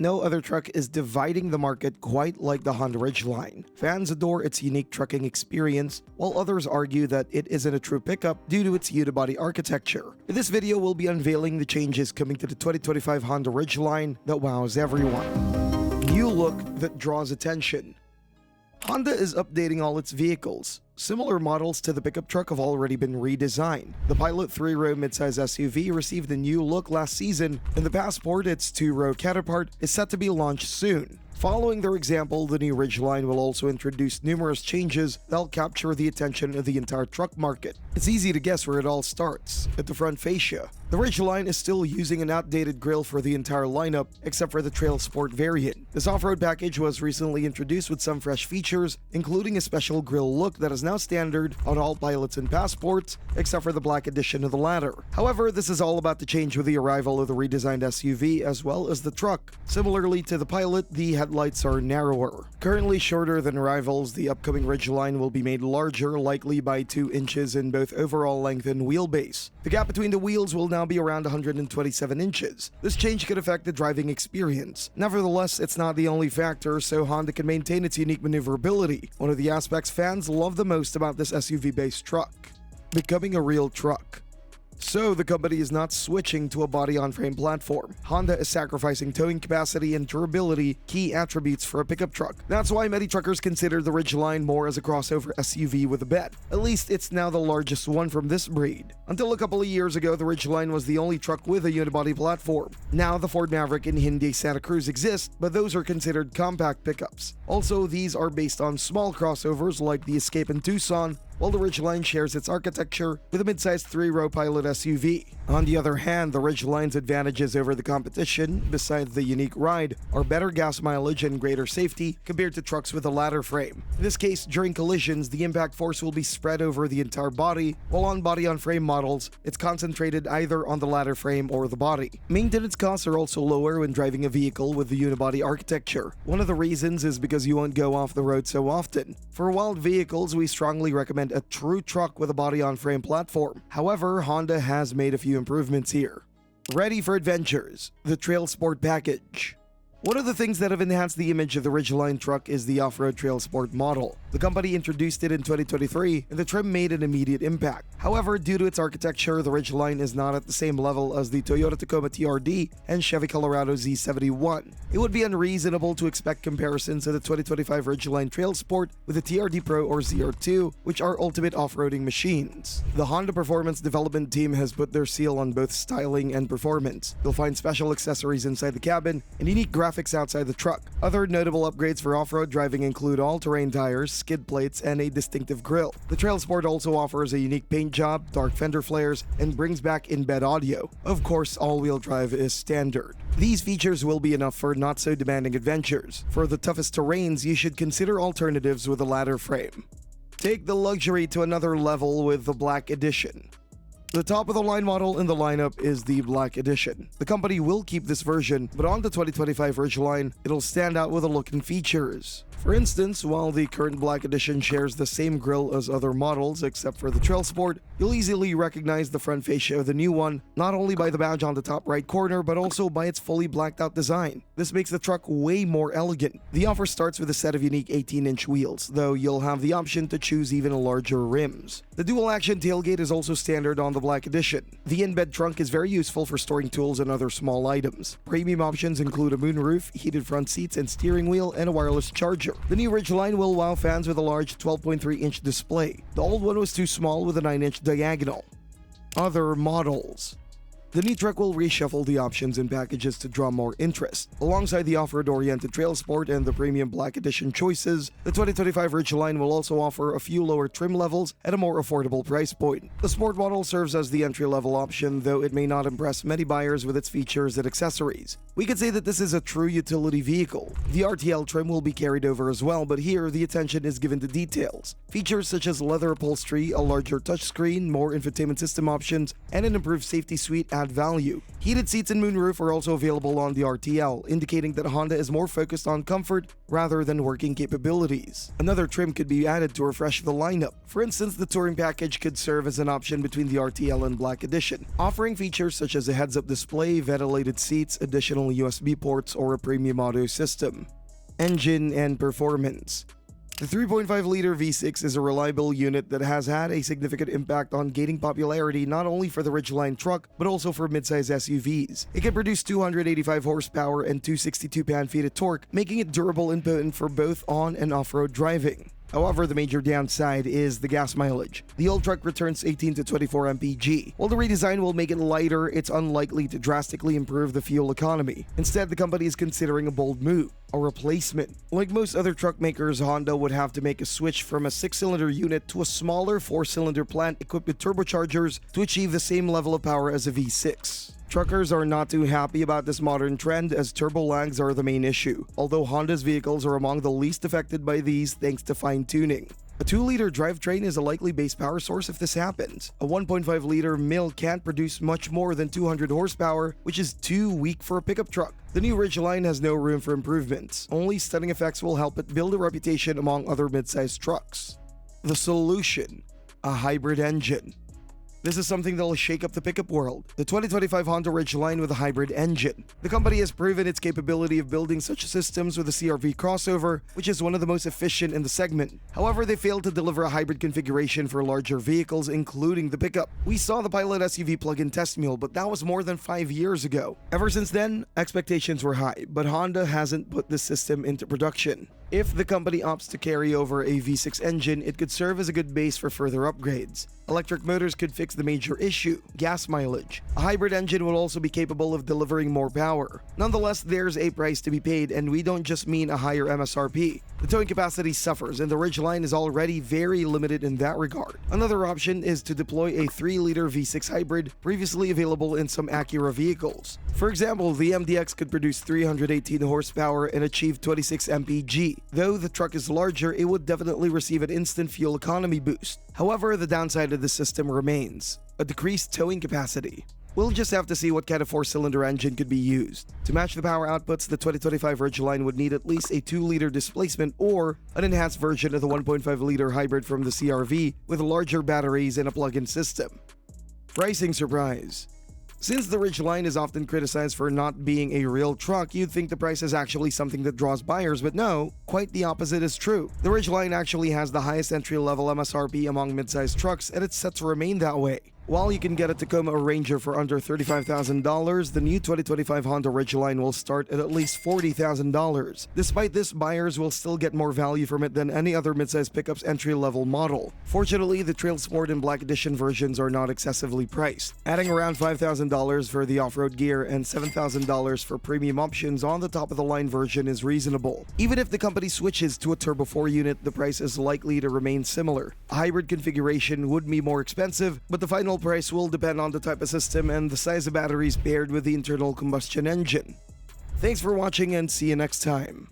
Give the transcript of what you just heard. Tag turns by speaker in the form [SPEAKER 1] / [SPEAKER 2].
[SPEAKER 1] no other truck is dividing the market quite like the Honda Ridgeline. Fans adore its unique trucking experience, while others argue that it isn't a true pickup due to its unibody architecture. In this video, we'll be unveiling the changes coming to the 2025 Honda Ridgeline that wows everyone. New look that draws attention. Honda is updating all its vehicles. Similar models to the pickup truck have already been redesigned. The Pilot 3-row midsize SUV received a new look last season, and the Passport, its 2-row counterpart, is set to be launched soon. Following their example, the new Ridgeline will also introduce numerous changes that'll capture the attention of the entire truck market. It's easy to guess where it all starts, at the front fascia. The Ridgeline is still using an outdated grille for the entire lineup, except for the Trail Sport variant. This off-road package was recently introduced with some fresh features, including a special grille look that is now standard on all Pilots and Passports, except for the black edition of the latter. However, this is all about to change with the arrival of the redesigned SUV as well as the truck. Similarly to the Pilot, the headlights are narrower. Currently shorter than rivals, the upcoming Ridgeline will be made larger, likely by 2 inches in both overall length and wheelbase. The gap between the wheels will now be around 127 inches. This change could affect the driving experience. Nevertheless, it's not the only factor, so Honda can maintain its unique maneuverability, one of the aspects fans love the most about this SUV-based truck. Becoming a real truck. So, the company is not switching to a body-on-frame platform. Honda is sacrificing towing capacity and durability, key attributes for a pickup truck. That's why many truckers consider the Ridgeline more as a crossover SUV with a bed. At least it's now the largest one from this breed. Until a couple of years ago, the Ridgeline was the only truck with a Unibody platform. Now, the Ford Maverick and Hyundai Santa Cruz exist, but those are considered compact pickups. Also, these are based on small crossovers like the Escape and Tucson, while the Ridgeline shares its architecture with a mid-sized 3-row Pilot SUV. On the other hand, the Ridgeline's advantages over the competition, besides the unique ride, are better gas mileage and greater safety compared to trucks with a ladder frame. In this case, during collisions, the impact force will be spread over the entire body, while on body-on-frame models, it's concentrated either on the ladder frame or the body. Maintenance costs are also lower when driving a vehicle with the unibody architecture. One of the reasons is because you won't go off the road so often. For wild vehicles, we strongly recommend a true truck with a body-on-frame platform. However, Honda has made a few improvements here. Ready for adventures, the Trail Sport package. One of the things that have enhanced the image of the Ridgeline truck is the off-road Trail Sport model. The company introduced it in 2023, and the trim made an immediate impact. However, due to its architecture, the Ridgeline is not at the same level as the Toyota Tacoma TRD and Chevy Colorado Z71. It would be unreasonable to expect comparisons to the 2025 Ridgeline Trail Sport with the TRD Pro or ZR2, which are ultimate off-roading machines. The Honda Performance Development Team has put their seal on both styling and performance. You'll find special accessories inside the cabin and unique graphics outside the truck. Other notable upgrades for off-road driving include all-terrain tires, skid plates, and a distinctive grille. The Trail Sport also offers a unique paint job, dark fender flares, and brings back in-bed audio. Of course, all-wheel drive is standard. These features will be enough for not-so-demanding adventures. For the toughest terrains, you should consider alternatives with a ladder frame. Take the luxury to another level with the Black Edition. The top-of-the-line model in the lineup is the Black Edition. The company will keep this version, but on the 2025 Ridgeline, it'll stand out with a look and features. For instance, while the current Black Edition shares the same grille as other models except for the Trail Sport, you'll easily recognize the front fascia of the new one, not only by the badge on the top right corner, but also by its fully blacked-out design. This makes the truck way more elegant. The offer starts with a set of unique 18-inch wheels, though you'll have the option to choose even larger rims. The dual-action tailgate is also standard on the Black Edition. The in-bed trunk is very useful for storing tools and other small items. Premium options include a moonroof, heated front seats and steering wheel, and a wireless charger. The new Ridgeline will wow fans with a large 12.3-inch display. The old one was too small with a 9-inch diagonal. Other models. The new truck will reshuffle the options and packages to draw more interest. Alongside the off-road-oriented Trail Sport and the premium Black Edition choices, the 2025 Ridgeline will also offer a few lower trim levels at a more affordable price point. The Sport model serves as the entry-level option, though it may not impress many buyers with its features and accessories. We could say that this is a true utility vehicle. The RTL trim will be carried over as well, but here the attention is given to details. Features such as leather upholstery, a larger touchscreen, more infotainment system options, and an improved safety suite add value. Heated seats and moonroof are also available on the RTL, indicating that Honda is more focused on comfort rather than working capabilities. Another trim could be added to refresh the lineup. For instance, the Touring package could serve as an option between the RTL and Black Edition, offering features such as a heads-up display, ventilated seats, additional USB ports, or a premium audio system. Engine and performance. The 3.5-liter V6 is a reliable unit that has had a significant impact on gaining popularity not only for the Ridgeline truck, but also for midsize SUVs. It can produce 285 horsepower and 262 pound-feet of torque, making it durable and potent for both on- and off-road driving. However, the major downside is the gas mileage. The old truck returns 18 to 24 mpg. While the redesign will make it lighter, it's unlikely to drastically improve the fuel economy. Instead, the company is considering a bold move: a replacement. Like most other truck makers, Honda would have to make a switch from a 6-cylinder unit to a smaller 4-cylinder plant equipped with turbochargers to achieve the same level of power as a V6. Truckers are not too happy about this modern trend, as turbo lags are the main issue, although Honda's vehicles are among the least affected by these thanks to fine-tuning. A 2-liter drivetrain is a likely base power source if this happens. A 1.5-liter mill can't produce much more than 200 horsepower, which is too weak for a pickup truck. The new Ridgeline has no room for improvements. Only stunning effects will help it build a reputation among other mid-sized trucks. The solution: a hybrid engine. This is something that will shake up the pickup world. The 2025 Honda Ridgeline with a hybrid engine. The company has proven its capability of building such systems with the CR-V crossover, which is one of the most efficient in the segment. However, they failed to deliver a hybrid configuration for larger vehicles, including the pickup. We saw the Pilot SUV plug-in test mule, but that was more than 5 years ago. Ever since then, expectations were high, but Honda hasn't put this system into production. If the company opts to carry over a V6 engine, it could serve as a good base for further upgrades. Electric motors could fix the major issue: gas mileage. A hybrid engine will also be capable of delivering more power. Nonetheless, there's a price to be paid, and we don't just mean a higher MSRP. The towing capacity suffers, and the Ridgeline is already very limited in that regard. Another option is to deploy a 3-liter V6 hybrid, previously available in some Acura vehicles. For example, the MDX could produce 318 horsepower and achieve 26 mpg. Though the truck is larger, it would definitely receive an instant fuel economy boost. However, the downside of the system remains: a decreased towing capacity. We'll just have to see what kind of 4-cylinder engine could be used. To match the power outputs, the 2025 Ridgeline would need at least a 2-liter displacement or an enhanced version of the 1.5-liter hybrid from the CR-V with larger batteries and a plug-in system. Pricing surprise. Since the Ridgeline is often criticized for not being a real truck, you'd think the price is actually something that draws buyers, but no, quite the opposite is true. The Ridgeline actually has the highest entry-level MSRP among mid-sized trucks, and it's set to remain that way. While you can get a Tacoma or Ranger for under $35,000, the new 2025 Honda Ridgeline will start at least $40,000. Despite this, buyers will still get more value from it than any other midsize pickup's entry-level model. Fortunately, the Trail Sport and Black Edition versions are not excessively priced, adding around $5,000 for the off-road gear and $7,000 for premium options on the top-of-the-line version is reasonable. Even if the company switches to a Turbo 4 unit, the price is likely to remain similar. A hybrid configuration would be more expensive, but the final price will depend on the type of system and the size of batteries paired with the internal combustion engine. Thanks for watching, and see you next time.